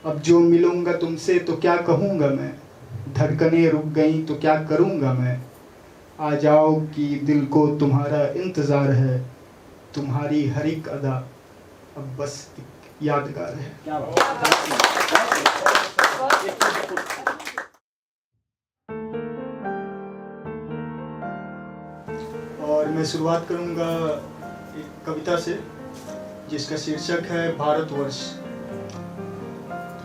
अब जो मिलूंगा तुमसे तो क्या कहूँगा मैं, धड़कनें रुक गई तो क्या करूँगा मैं। आ जाओ कि दिल को तुम्हारा इंतज़ार है, तुम्हारी हर एक अदा अब बस एक यादगार है। और मैं शुरुआत करूँगा एक कविता से जिसका शीर्षक है भारतवर्ष।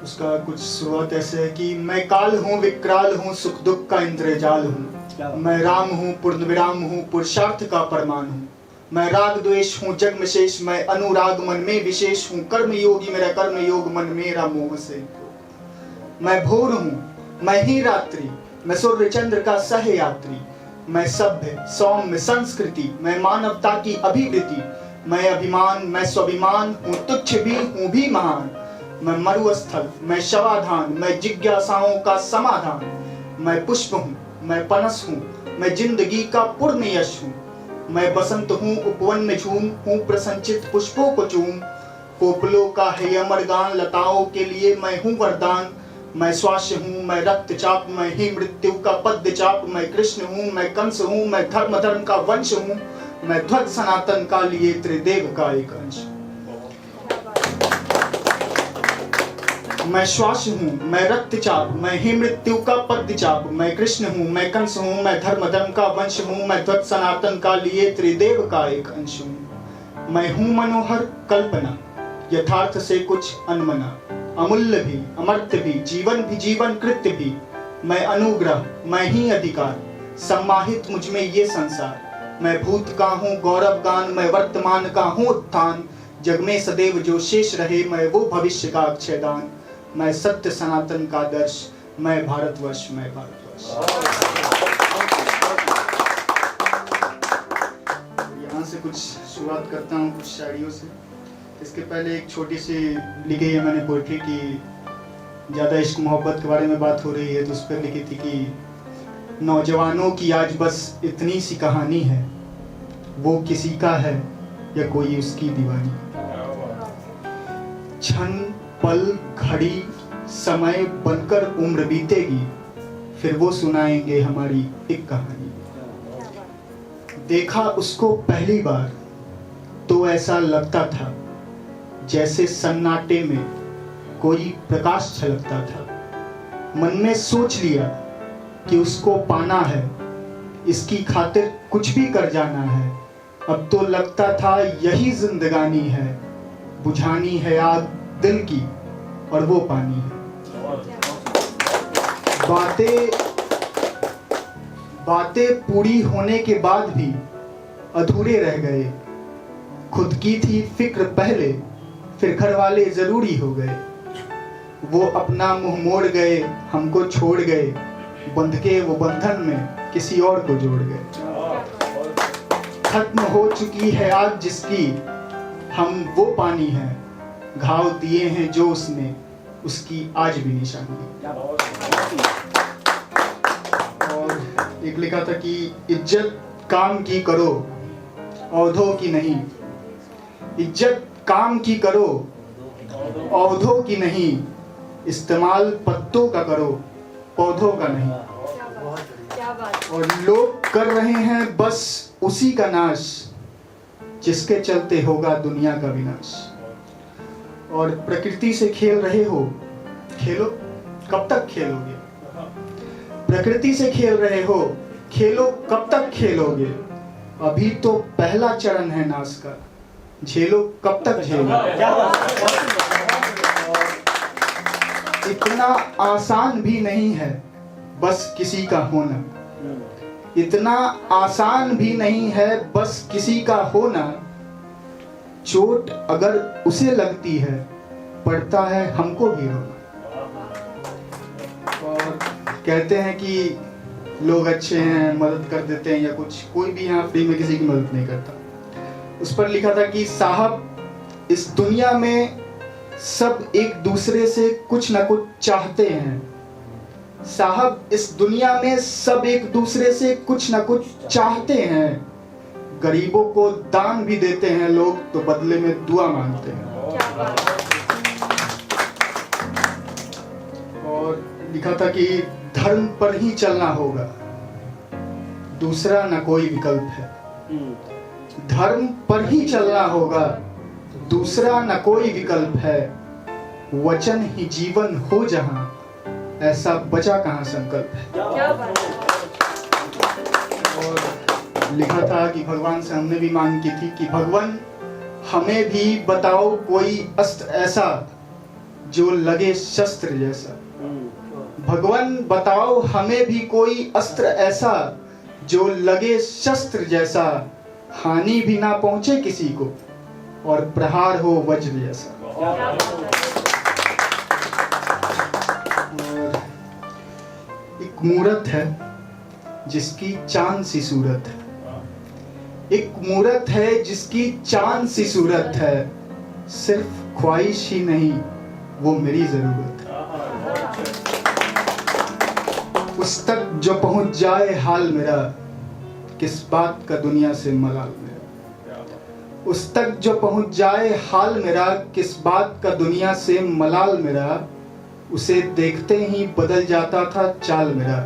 उसका कुछ शुरुआत ऐसे है कि मैं काल हूँ, विकराल हूँ, सुख दुख का इंद्रजाल हूँ। मैं राम हूँ, पूर्ण विराम हूँ, पुरुषार्थ का प्रमाण हूँ। मैं राग द्वेष हूँ, जग में शेष, मैं अनुराग मन में विशेष हूँ। कर्म योगी मेरा कर्म योग, मन मेरा मोह से। मैं भोर हूँ, मैं ही रात्रि, मैं सूर्य चंद्र का सह यात्री। मैं सभ्य सौम्य संस्कृति, मैं मानवता की अभिवृत्ति। मैं अभिमान, मैं स्वाभिमान हूँ, तुच्छ भी हूँ भी महान। मैं मरुस्थल, मैं शवाधान, मैं जिज्ञासाओं का समाधान। मैं पुष्प हूँ, मैं पनस हूँ, मैं जिंदगी का पूर्ण यश हूँ। मैं बसंत हूँ, उपवन में झूम हूँ, प्रसंचित पुष्पों को चूम। कोपलों का है अमर गान, लताओं के लिए मैं हूँ वरदान। मैं श्वास हूँ, मैं रक्तचाप, मैं ही मृत्यु का पद्यचाप। मैं कृष्ण हूँ, मैं कंस हूँ, मैं धर्म का वंश हूँ। मैं ध्वज सनातन का लिए त्रिदेव का एक अंश। मैं श्वास हूँ, मैं रक्तचाप, मैं ही मृत्यु का पद्यचाप। मैं कृष्ण हूँ, मैं कंस हूँ, मैं धर्म का वंश हूँ। मैं ध्वज सनातन का लिए त्रिदेव का एक अंश हूँ। मैं हूँ मनोहर कल्पना, यथार्थ से कुछ अनमना। अमूल्य भी, अमर्त्य भी, जीवन कृत्य भी। मैं अनुग्रह, मैं ही अधिकार, सम्माहित मुझ में ये संसार। मैं भूत का हूँ गौरव गान, मैं वर्तमान का हूँ उत्थान। जग में सदैव जो शेष रहे, मैं वो भविष्य का अक्षयदान। मैं सत्य सनातन का दर्श, मैं भारतवर्ष, मैं भारतवर्ष। यहाँ से कुछ शुरुआत करता हूँ कुछ शायरियों से। इसके पहले एक छोटी सी लिखी है मैंने पोएट्री की, ज़्यादा इश्क मोहब्बत के बारे में बात हो रही है तो उस पर लिखी थी कि नौजवानों की आज बस इतनी सी कहानी है, वो किसी का है या कोई उसकी दीवानी। क्षण पल घड़ी समय बनकर उम्र बीतेगी, फिर वो सुनाएंगे हमारी एक कहानी। देखा उसको पहली बार तो ऐसा लगता था जैसे सन्नाटे में कोई प्रकाश झलकता था। मन में सोच लिया कि उसको पाना है, इसकी खातिर कुछ भी कर जाना है। अब तो लगता था यही जिंदगानी है, बुझानी है आग दिल की और वो पानी है। बातें पूरी होने के बाद भी अधूरे रह गए। खुद की थी फिक्र पहले, फिर घर वाले जरूरी हो गए। वो अपना मुंह मोड़ गए, हमको छोड़ गए, बंध के वो बंधन में किसी और को जोड़ गए। खत्म हो चुकी है आग जिसकी, हम वो पानी है। घाव दिए हैं जो उसने, उसकी आज भी निशानी। और एक लिखा था कि इज्जत काम की करो, औधों की नहीं। इज्जत काम की करो, औधों की नहीं। इस्तेमाल पत्तों का करो, पौधों का नहीं। और लोग कर रहे हैं बस उसी का नाश, जिसके चलते होगा दुनिया का विनाश। और प्रकृति से खेल रहे हो, खेलो, कब तक खेलोगे। प्रकृति से खेल रहे हो, खेलो, कब तक खेलोगे। अभी तो पहला चरण है नाश का, झेलो, कब तक झेलोगे। इतना आसान भी नहीं है बस किसी का होना। इतना आसान भी नहीं है बस किसी का होना। चोट अगर उसे लगती है, पड़ता है हमको भी रोना। और कहते हैं कि लोग अच्छे हैं, मदद कर देते हैं या कुछ, कोई भी यहाँ फ्री में किसी की मदद नहीं करता। उस पर लिखा था कि साहब इस दुनिया में सब एक दूसरे से कुछ ना कुछ चाहते हैं। साहब इस दुनिया में सब एक दूसरे से कुछ ना कुछ चाहते हैं। गरीबों को दान भी देते हैं लोग, तो बदले में दुआ मांगते हैं। लिखा था कि धर्म पर ही चलना होगा, दूसरा न कोई विकल्प है। धर्म पर ही चलना होगा, दूसरा न कोई विकल्प है। वचन ही जीवन हो जहां, ऐसा बचा कहां संकल्प है। क्या बात है। और लिखा था कि भगवान से हमने भी मांग की थी कि भगवान हमें भी बताओ कोई अस्त्र ऐसा जो लगे शस्त्र जैसा। भगवान बताओ हमें भी कोई अस्त्र ऐसा जो लगे शस्त्र जैसा, हानि भी ना पहुंचे किसी को और प्रहार हो वज्र जैसा। और एक मूरत है जिसकी चांद सी सूरत है, एक मूरत है जिसकी चांद सी सूरत है, सिर्फ ख्वाहिश ही नहीं वो मेरी जरूरत है। उस तक जो पहुंच जाए हाल मेरा, किस बात का दुनिया से मलाल मेरा। उस तक जो पहुंच जाए हाल मेरा, किस बात का दुनिया से मलाल मेरा। उसे देखते ही बदल जाता था चाल मेरा,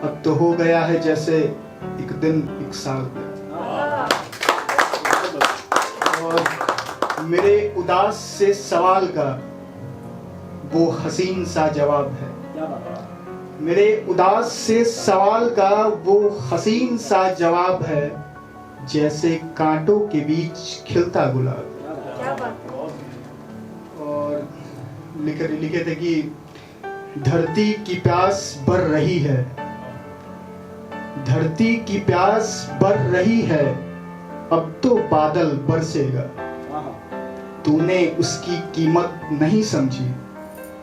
अब तो हो गया है जैसे एक दिन एक साल मेरा। और मेरे उदास से सवाल का वो हसीन सा जवाब है। मेरे उदास से सवाल का वो हसीन सा जवाब है, जैसे कांटों के बीच खिलता गुलाब। और लिखे थे कि धरती की प्यास बढ़ रही है, धरती की प्यास बढ़ रही है, अब तो बादल बरसेगा। तूने उसकी कीमत नहीं समझी,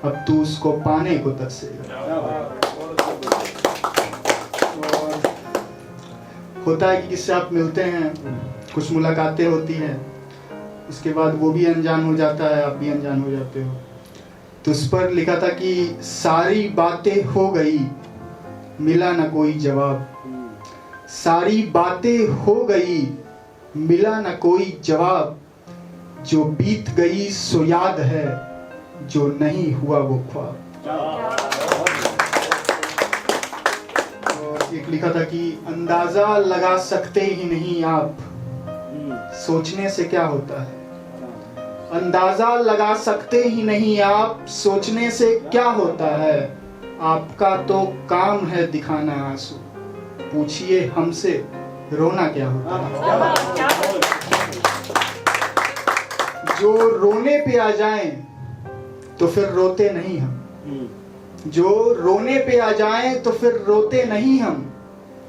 अब तू उसको पाने को तरसेगा। और होता है कि किससे आप मिलते हैं, कुछ मुलाकातें होती हैं, उसके बाद वो भी अनजान हो जाता है, आप भी अनजान हो जाते हो। तो उस पर लिखा था कि सारी बातें हो गई, मिला ना कोई जवाब। सारी बातें हो गई, मिला ना कोई जवाब। जो बीत गई सो याद है, जो नहीं हुआ वो ख्वाब। और एक लिखा था कि अंदाजा लगा सकते ही नहीं आप, सोचने से क्या होता है। अंदाजा लगा सकते ही नहीं आप, सोचने से क्या होता है। आपका तो काम है दिखाना आंसू, पूछिए हमसे रोना क्या होता है। जो रोने पे आ जाएं तो फिर रोते नहीं हम, जो रोने पे आ जाएं तो फिर रोते नहीं हम,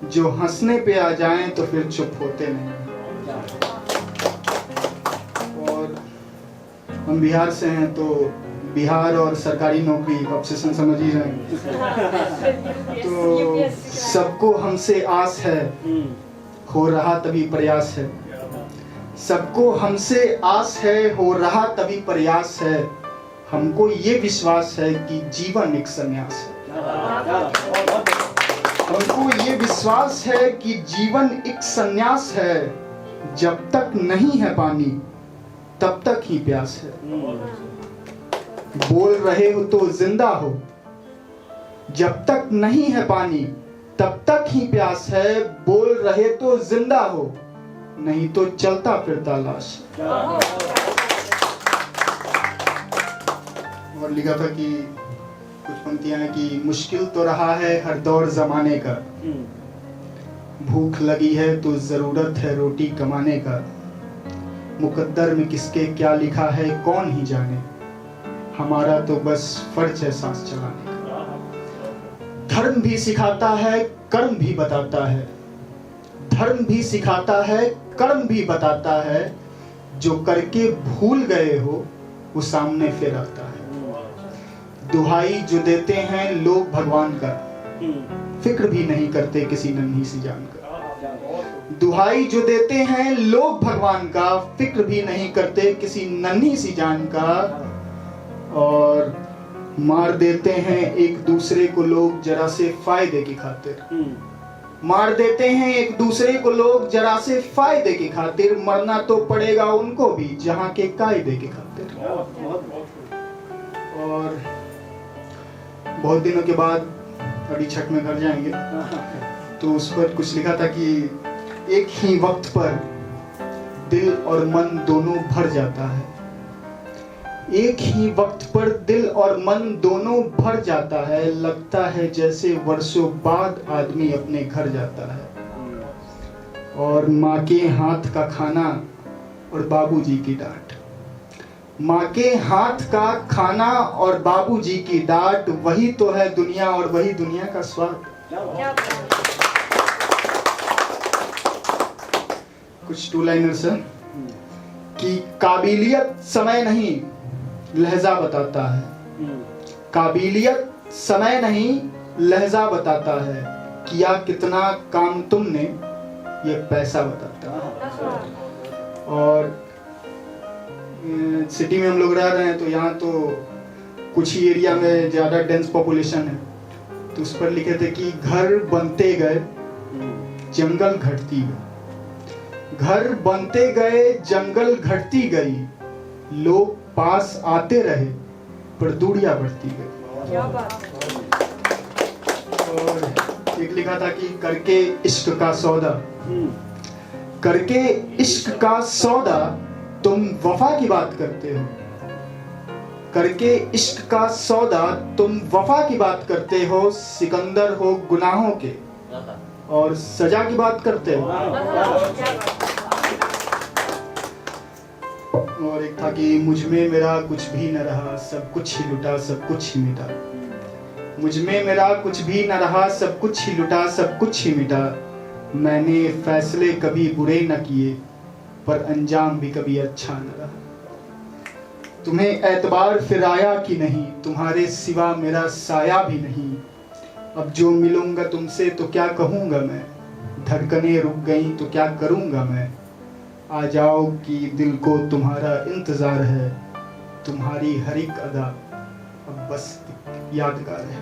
जो हंसने पे आ जाएं तो फिर चुप होते नहीं। और हम बिहार से हैं तो बिहार और सरकारी नौकरी ऑब्सेशन समझ ही रहे हैं। तो सबको हमसे आस है, हो रहा तभी प्रयास है। सबको हमसे आस है, हो रहा तभी प्रयास है। हमको ये विश्वास है कि जीवन एक संन्यास है। हमको ये विश्वास है कि जीवन एक संन्यास है। जब तक नहीं है पानी तब तक ही प्यास है। बोल रहे हो तो जिंदा हो, जब तक नहीं है पानी तब तक ही प्यास है। बोल रहे तो जिंदा हो, नहीं तो चलता फिरता लाश। और लिखा था कि कुछ पंक्तियां हैं कि मुश्किल तो रहा है हर दौर जमाने का, भूख लगी है तो जरूरत है रोटी कमाने का। मुकद्दर में किसके क्या लिखा है कौन ही जाने, हमारा तो बस फर्ज है सांस चलाने का। धर्म भी सिखाता है कर्म भी बताता है, धर्म भी सिखाता है कर्म भी बताता है। जो करके भूल गए हो वो सामने फिर आता है। दुहाई जो देते हैं लोग भगवान का, फिक्र भी नहीं करते किसी नन्ही सी जान का। दुहाई जो देते हैं लोग भगवान का, फिक्र भी नहीं करते किसी नन्ही सी जान का। और मार देते हैं एक दूसरे को लोग जरा से फायदे की खातिर, मार देते हैं एक दूसरे को लोग जरा से फायदे की खातिर। मरना तो पड़ेगा उनको भी जहां के कायदे की खातिर। और बहुत दिनों के बाद अभी छठ में घर जाएंगे, तो उस पर कुछ लिखा था कि एक ही वक्त पर दिल और मन दोनों भर जाता है। एक ही वक्त पर दिल और मन दोनों भर जाता है, लगता है जैसे वर्षों बाद आदमी अपने घर जाता है। और माँ के हाथ का खाना और बाबूजी की डांट, माँ के हाथ का खाना और बाबूजी की डांट, वही तो है दुनिया और वही दुनिया का स्वाद। कुछ टू लाइनर्स है कि काबिलियत समय नहीं लहजा बताता है, काबिलियत समय नहीं लहजा बताता है, किया कितना काम तुमने ये पैसा बताता है। और सिटी में हम लोग रह रहे हैं, तो यहाँ तो कुछ ही एरिया में ज़्यादा डेंस पॉपुलेशन है, तो उस पर लिखे थे कि घर बनते गए जंगल घटती गई, घर बनते गए जंगल घटती गई, लोग पास आते रहे पर दूरियां बढ़ती गई। और एक लिखा था कि करके इश्क का सौदा, करके इश्क का सौदा तुम वफा की बात करते हो, करके इश्क का सौदा तुम वफा की बात करते हो, सिकंदर हो गुनाहों के और सजा की बात करते हो। और एक था कि मुझ में मेरा कुछ भी न रहा, सब कुछ ही लुटा, सब कुछ ही मिटा, मुझ में मेरा कुछ भी न रहा, सब कुछ ही लुटा, सब कुछ ही मिटा, मैंने फैसले कभी बुरे न किए पर अंजाम भी कभी अच्छा न रहा। तुम्हें एतबार फिर आया कि नहीं, तुम्हारे सिवा मेरा साया भी नहीं, अब जो मिलूंगा तुमसे तो क्या कहूँगा मैं, धड़कनें रुक गई तो क्या करूँगा मैं, आ जाओ कि दिल को तुम्हारा इंतज़ार है, तुम्हारी हर एक अदा अब बस यादगार है।